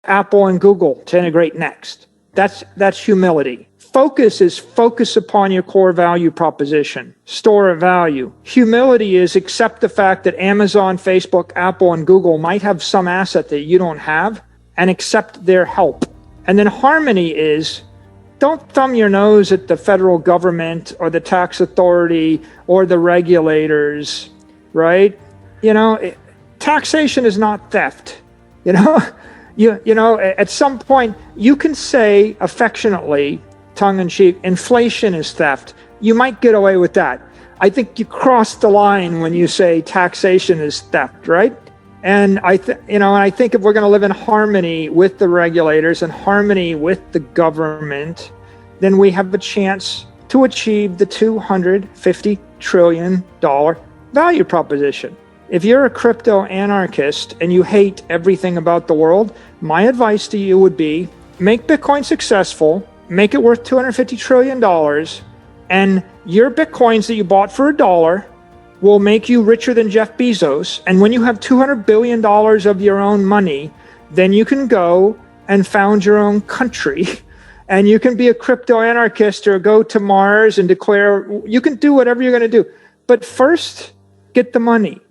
Apple and Google to integrate next. That's humility. Focus is focus upon your core value proposition, store of value. Humility is accept the fact that Amazon, Facebook, Apple, and Google might have some asset that you don't have and accept their help. And then harmony is don't thumb your nose at the federal government or the tax authority or the regulators, right? Taxation is not theft, You know, at some point you can say affectionately, tongue-in-cheek, inflation is theft. You might get away with that. I think you cross the line when you say taxation is theft, right? And I think if we're going to live in harmony with the regulators and harmony with the government, then we have a chance to achieve the $250 trillion value proposition. If you're a crypto anarchist and you hate everything about the world, my advice to you would be make Bitcoin successful, make it worth $250 trillion, and your Bitcoins that you bought for $1 will make you richer than Jeff Bezos. And when you have $200 billion of your own money, then you can go and found your own country. And you can be a crypto anarchist or go to Mars and declare, you can do whatever you're going to do. But first, get the money.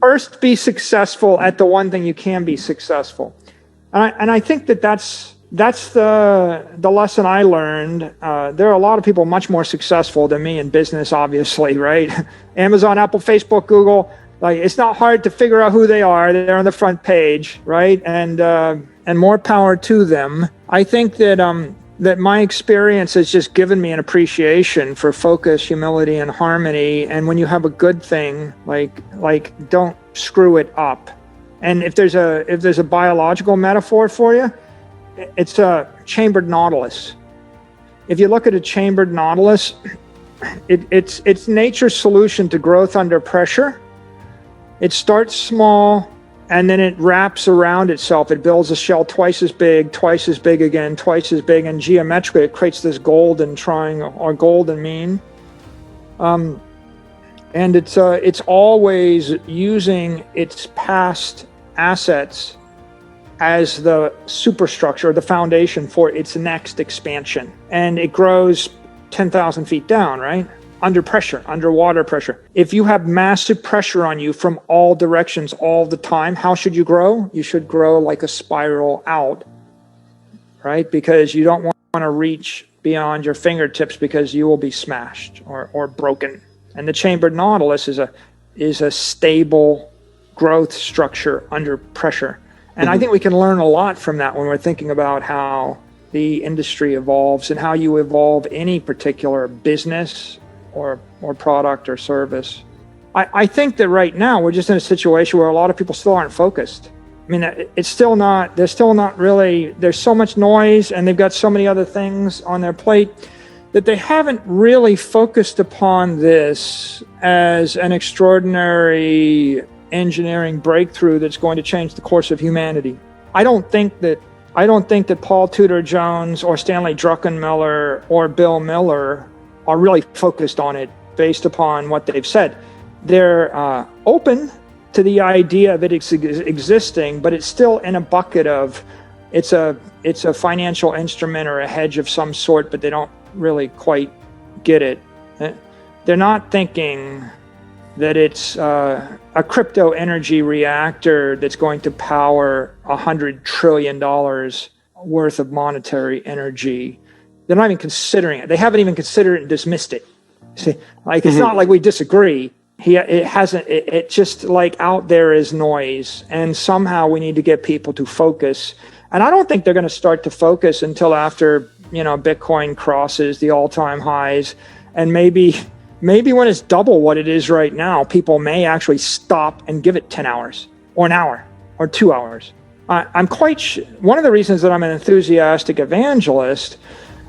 First, be successful at the one thing you can be successful. And I think that's the lesson I learned. There are a lot of people much more successful than me in business, obviously, right? Amazon, Apple, Facebook, Google. Like, it's not hard to figure out who they are. They're on the front page, right? And more power to them. I think that my experience has just given me an appreciation for focus, humility, and harmony. And when you have a good thing, like don't screw it up. And if there's a biological metaphor for you, it's a chambered nautilus. If you look at a chambered nautilus, it's nature's solution to growth under pressure. It starts small, and then it wraps around itself. It builds a shell twice as big again, twice as big, and geometrically it creates this golden triangle or golden mean. And it's always using its past assets as the superstructure, the foundation for its next expansion. And it grows 10,000 feet down, right? Under pressure, underwater pressure. If you have massive pressure on you from all directions all the time, how should you grow? You should grow like a spiral out, right? Because you don't want to reach beyond your fingertips because you will be smashed or broken. And the chambered nautilus is a stable growth structure under pressure. And I think we can learn a lot from that when we're thinking about how the industry evolves and how you evolve any particular business or product or service. I think that right now we're just in a situation where a lot of people still aren't focused. I mean, they're still not really, there's so much noise and they've got so many other things on their plate that they haven't really focused upon this as an extraordinary engineering breakthrough that's going to change the course of humanity. I don't think that Paul Tudor Jones or Stanley Druckenmiller or Bill Miller are really focused on it based upon what they've said. They're open to the idea of it existing, but it's still in a bucket of it's a financial instrument or a hedge of some sort, but they don't really quite get it. They're not thinking that it's a crypto energy reactor that's going to power $100 trillion worth of monetary energy. They're not even considering it. They haven't even considered it and dismissed it. See, like it's not like we disagree. It just like out there is noise, and somehow we need to get people to focus. And I don't think they're going to start to focus until after Bitcoin crosses the all-time highs, and maybe when it's double what it is right now, people may actually stop and give it 10 hours or an hour or 2 hours. I'm quite one of the reasons that I'm an enthusiastic evangelist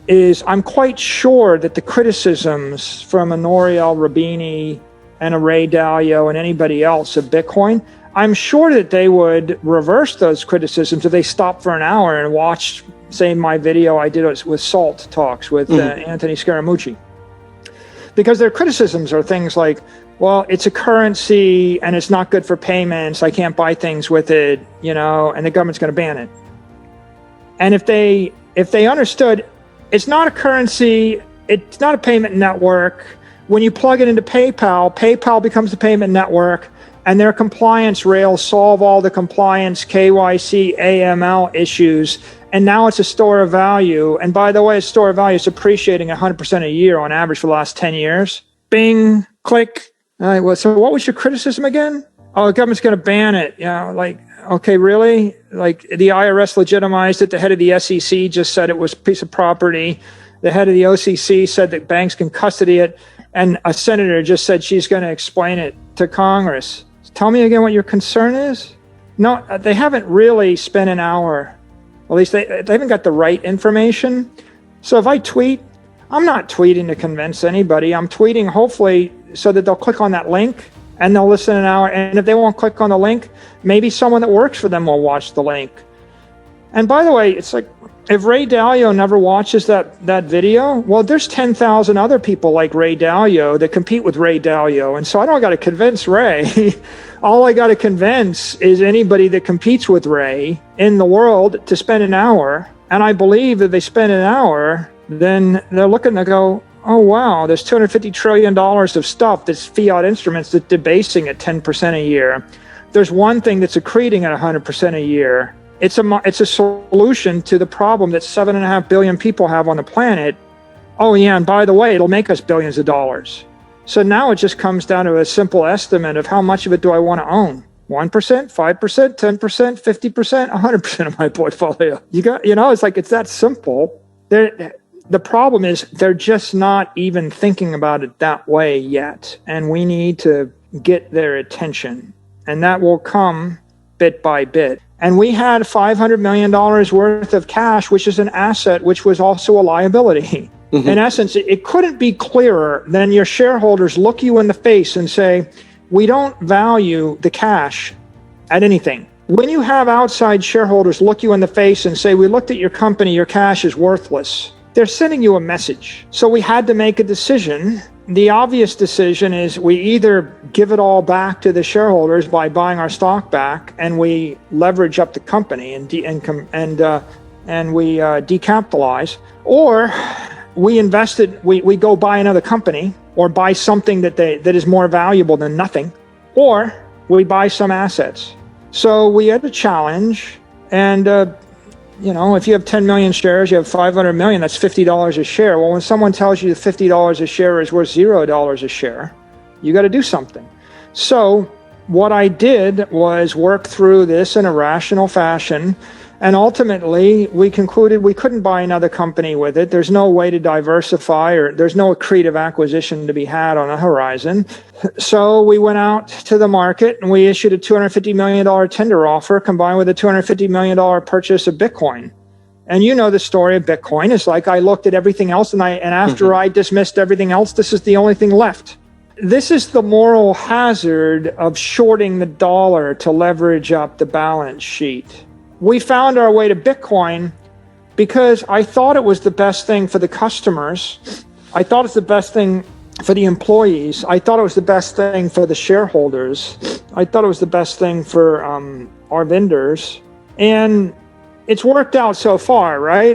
is I'm quite sure that the criticisms from a Nouriel Roubini and a Ray Dalio and anybody else of Bitcoin, I'm sure that they would reverse those criticisms if they stopped for an hour and watched, say, my video I did with Salt Talks with Anthony Scaramucci. Because their criticisms are things like, well, it's a currency and it's not good for payments. I can't buy things with it, and the government's going to ban it. And if they understood it's not a currency, it's not a payment network. When you plug it into PayPal becomes the payment network, and their compliance rails solve all the compliance, KYC, AML issues. And now it's a store of value. And by the way, a store of value is appreciating 100% a year on average for the last 10 years. Bing, click. So what was your criticism again? Oh, the government's going to ban it. Okay, really? Like the IRS legitimized it. The head of the SEC just said it was a piece of property. The head of the OCC said that banks can custody it. And a senator just said she's going to explain it to Congress. Tell me again what your concern is? No, they haven't really spent an hour. At least they haven't got the right information. So if I tweet, I'm not tweeting to convince anybody. I'm tweeting hopefully so that they'll click on that link and they'll listen an hour. And if they won't click on the link, maybe someone that works for them will watch the link. And by the way, it's like, if Ray Dalio never watches that video, well, there's 10,000 other people like Ray Dalio that compete with Ray Dalio. And so I don't got to convince Ray. All I got to convince is anybody that competes with Ray in the world to spend an hour. And I believe that they spend an hour, then they're looking to go, oh, wow, there's $250 trillion of stuff that's fiat instruments that's debasing at 10% a year. There's one thing that's accreting at 100% a year. It's a solution to the problem that 7.5 billion people have on the planet. Oh yeah, and by the way, it'll make us billions of dollars. So now it just comes down to a simple estimate of how much of it do I want to own? 1%, 5%, 10%, 50%, 100% of my portfolio. It's that simple. The problem is they're just not even thinking about it that way yet. And we need to get their attention. And that will come bit by bit. And we had $500 million worth of cash, which is an asset, which was also a liability. Mm-hmm. In essence, it couldn't be clearer than your shareholders look you in the face and say, we don't value the cash at anything. When you have outside shareholders look you in the face and say, we looked at your company, your cash is worthless, they're sending you a message. So we had to make a decision. The obvious decision is we either give it all back to the shareholders by buying our stock back, and we leverage up the company and we decapitalize, or we we go buy another company or buy something that is more valuable than nothing, or we buy some assets. So we had a challenge, and if you have 10 million shares, you have 500 million, that's $50 a share. Well, when someone tells you that $50 a share is worth $0 a share, you got to do something. So what I did was work through this in a rational fashion. And ultimately, we concluded we couldn't buy another company with it. There's no way to diversify, or there's no accretive acquisition to be had on the horizon. So we went out to the market and we issued a $250 million tender offer combined with a $250 million purchase of Bitcoin. And you know the story of Bitcoin. It's like I looked at everything else and after I dismissed everything else, this is the only thing left. This is the moral hazard of shorting the dollar to leverage up the balance sheet. We found our way to Bitcoin because I thought it was the best thing for the customers. I thought it's the best thing for the employees. I thought it was the best thing for the shareholders. I thought it was the best thing for our vendors. And it's worked out so far, right?